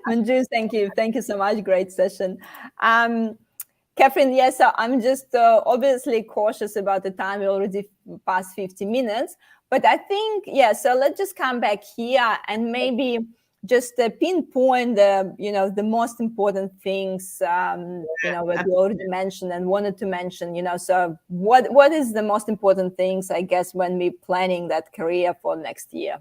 Manju, thank you so much. Great session. Kathryn, yes, so I'm just obviously cautious about the time. We already passed 50 minutes, but I think, so let's just come back here and maybe just pinpoint the most important things what you already mentioned and wanted to mention. So what is the most important things, I guess, when we're planning that career for next year?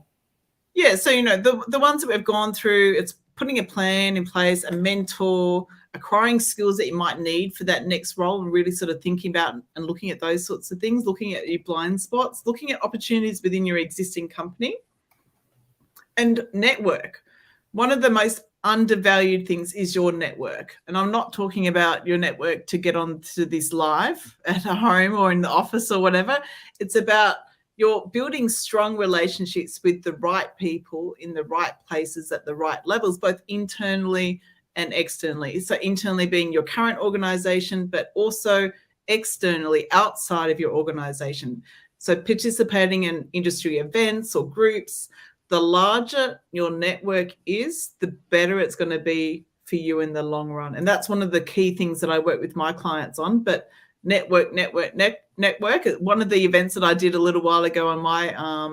Yeah, so the ones that we've gone through, it's putting a plan in place, a mentor, acquiring skills that you might need for that next role, and really sort of thinking about and looking at those sorts of things, looking at your blind spots, looking at opportunities within your existing company, and network. One of the most undervalued things is your network. And I'm not talking about your network to get onto this live at home or in the office or whatever. It's about you're building strong relationships with the right people in the right places at the right levels, both internally and externally. So internally being your current organization, but also externally outside of your organization. So participating in industry events or groups. The larger your network is, the better it's going to be for you in the long run. And that's one of the key things that I work with my clients on. But network. One of the events that I did a little while ago on my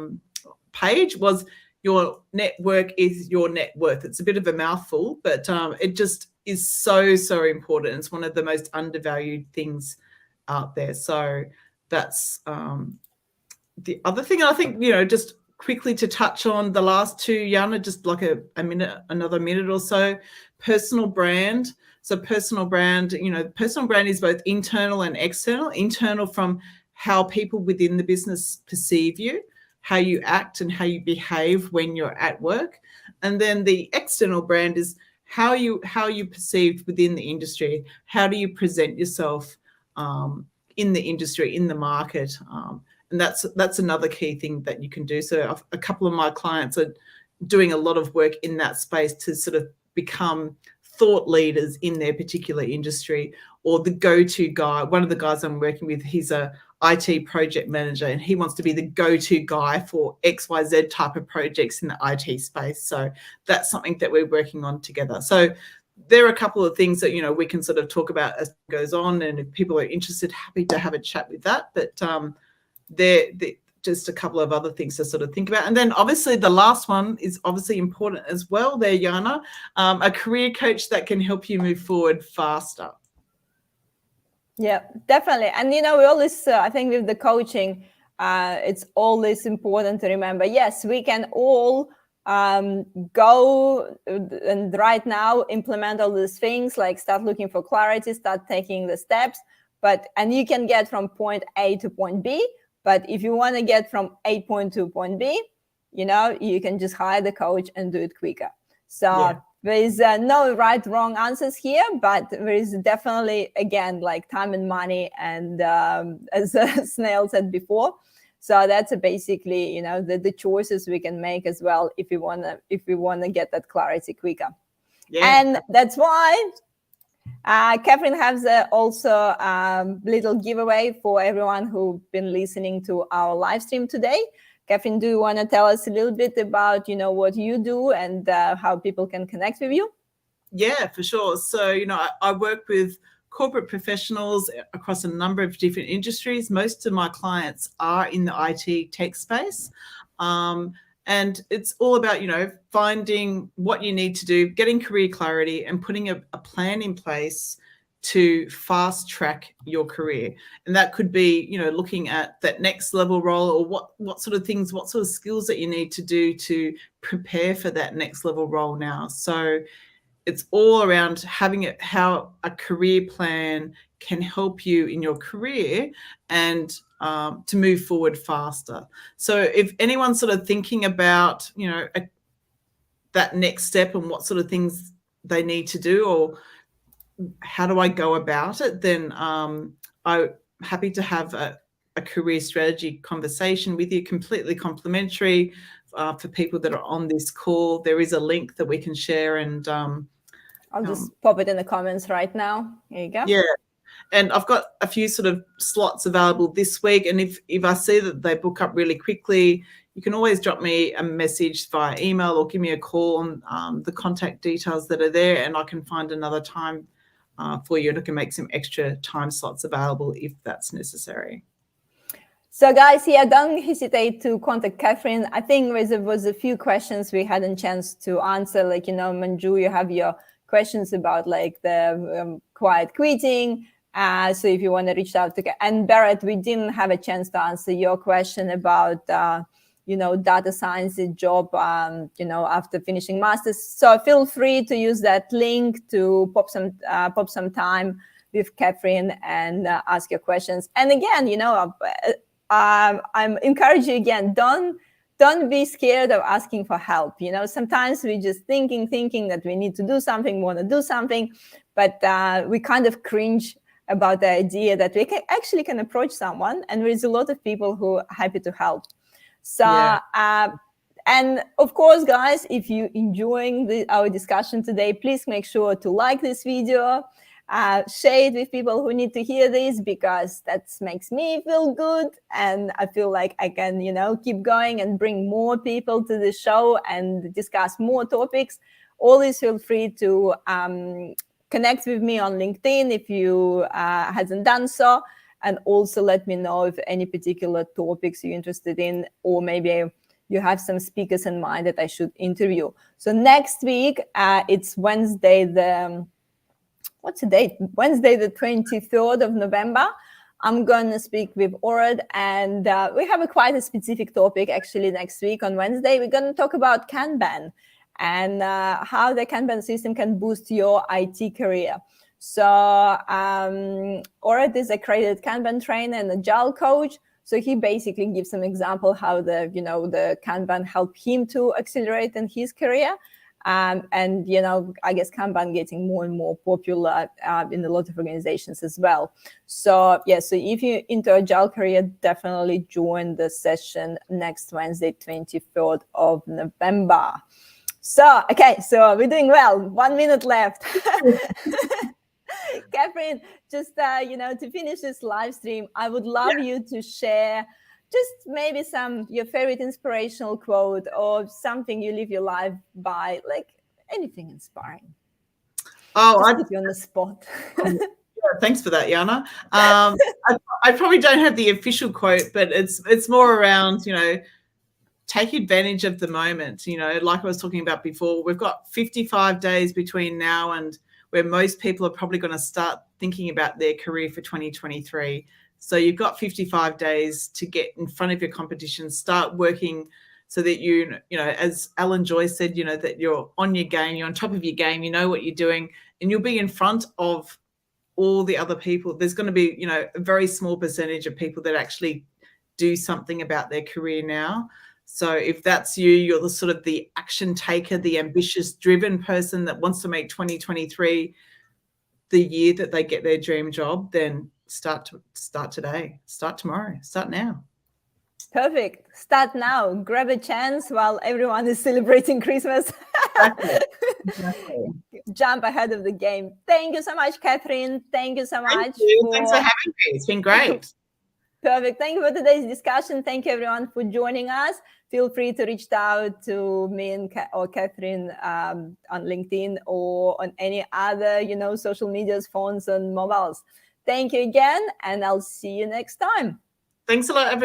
page was your network is your net worth. It's a bit of a mouthful, but it just is so, so important. It's one of the most undervalued things out there. So that's the other thing. I think, just quickly to touch on the last two, Jana, just like another minute or so, personal brand. So personal brand, personal brand is both internal and external. Internal from how people within the business perceive you, how you act and how you behave when you're at work. And then the external brand is how you perceived within the industry. How do you present yourself in the industry, in the market? And that's another key thing that you can do. So a couple of my clients are doing a lot of work in that space to sort of become thought leaders in their particular industry, or the go-to guy. One of the guys I'm working with, he's a IT project manager, and he wants to be the go-to guy for XYZ type of projects in the IT space. So that's something that we're working on together. So there are a couple of things that, we can sort of talk about as it goes on. And if people are interested, happy to have a chat with that. But they're just a couple of other things to sort of think about. And then obviously the last one is obviously important as well there, Jana, a career coach that can help you move forward faster. Yeah, definitely. And, we always, I think with the coaching, it's always important to remember, yes, we can all go and right now implement all these things, like start looking for clarity, start taking the steps. And you can get from point A to point B. But if you want to get from point to point B, you can just hire the coach and do it quicker. So there is no right, wrong answers here, but there is definitely, again, like time and money, and as Snail said before. So that's basically, the choices we can make as well if we wanna get that clarity quicker. Yeah. And that's why Kathryn has also a little giveaway for everyone who's been listening to our live stream today. Kathryn, do you want to tell us a little bit about, what you do and how people can connect with you? Yeah, for sure. So, I work with corporate professionals across a number of different industries. Most of my clients are in the IT tech space. And it's all about, finding what you need to do, getting career clarity, and putting a plan in place to fast track your career. And that could be, looking at that next level role, or what sort of skills that you need to do to prepare for that next level role now. So it's all around how a career plan can help you in your career and to move forward faster. So if anyone's sort of thinking about, that next step and what sort of things they need to do, or how do I go about it, then I'm happy to have a career strategy conversation with you, completely complimentary for people that are on this call. There is a link that we can share, and I'll just pop it in the comments right now. Here you go. Yeah. And I've got a few sort of slots available this week. And if I see that they book up really quickly, you can always drop me a message via email or give me a call on the contact details that are there, and I can find another time for you, and I can make some extra time slots available if that's necessary. So guys, don't hesitate to contact Kathryn. I think there was a few questions we hadn't a chance to answer. Like, Manju, you have your questions about like the quiet quitting. So if you want to reach out to, and Barrett, we didn't have a chance to answer your question about, data science job, after finishing masters. So feel free to use that link to pop some time with Kathryn and ask your questions. And again, I'm encouraging you again, don't be scared of asking for help. Sometimes we just thinking that we need to do something, want to do something, but we kind of cringe about the idea that we can approach someone, and there's a lot of people who are happy to help. So, and of course, guys, if you're enjoying our discussion today, please make sure to like this video, share it with people who need to hear this, because that makes me feel good, and I feel like I can, keep going and bring more people to the show and discuss more topics. Always feel free to connect with me on LinkedIn if you hasn't done so, and also let me know if any particular topics you're interested in, or maybe you have some speakers in mind that I should interview. So next week, it's Wednesday, what's the date? Wednesday, the 23rd of November. I'm going to speak with Orad, and we have quite a specific topic actually next week on Wednesday. We're going to talk about Kanban and how the Kanban system can boost your IT career. So Orad is a accredited Kanban trainer and agile coach. So he basically gives an example how the Kanban helped him to accelerate in his career. And, I guess Kanban getting more and more popular in a lot of organizations as well. So, so if you're into agile career, definitely join the session next Wednesday, 23rd of November. So, okay, so we're doing well. 1 minute left. Kathryn, just, to finish this live stream, I would love you to share just maybe your favorite inspirational quote, or something you live your life by, like anything inspiring. I put you on the spot. Thanks for that, Jana. I probably don't have the official quote, but it's more around, take advantage of the moment. Like I was talking about before, we've got 55 days between now and where most people are probably going to start thinking about their career for 2023. So you've got 55 days to get in front of your competition, start working so that you know, as Alan Joyce said, you know, that you're on your game, you're on top of your game, you know what you're doing, and you'll be in front of all the other people. There's going to be, you know, a very small percentage of people that actually do something about their career now. So if that's you, you're the sort of the action taker, the ambitious, driven person that wants to make 2023 the year that they get their dream job, then start today, start tomorrow, start now. Perfect. Start now. Grab a chance while everyone is celebrating Christmas. Exactly. Jump ahead of the game. Thank you so much, Kathryn. Thank you so much. Thanks for having me. It's been great. Perfect. Thank you for today's discussion. Thank you, everyone, for joining us. Feel free to reach out to me and or Kathryn on LinkedIn or on any other, you know, social medias, phones, and mobiles. Thank you again, and I'll see you next time. Thanks a lot, everyone.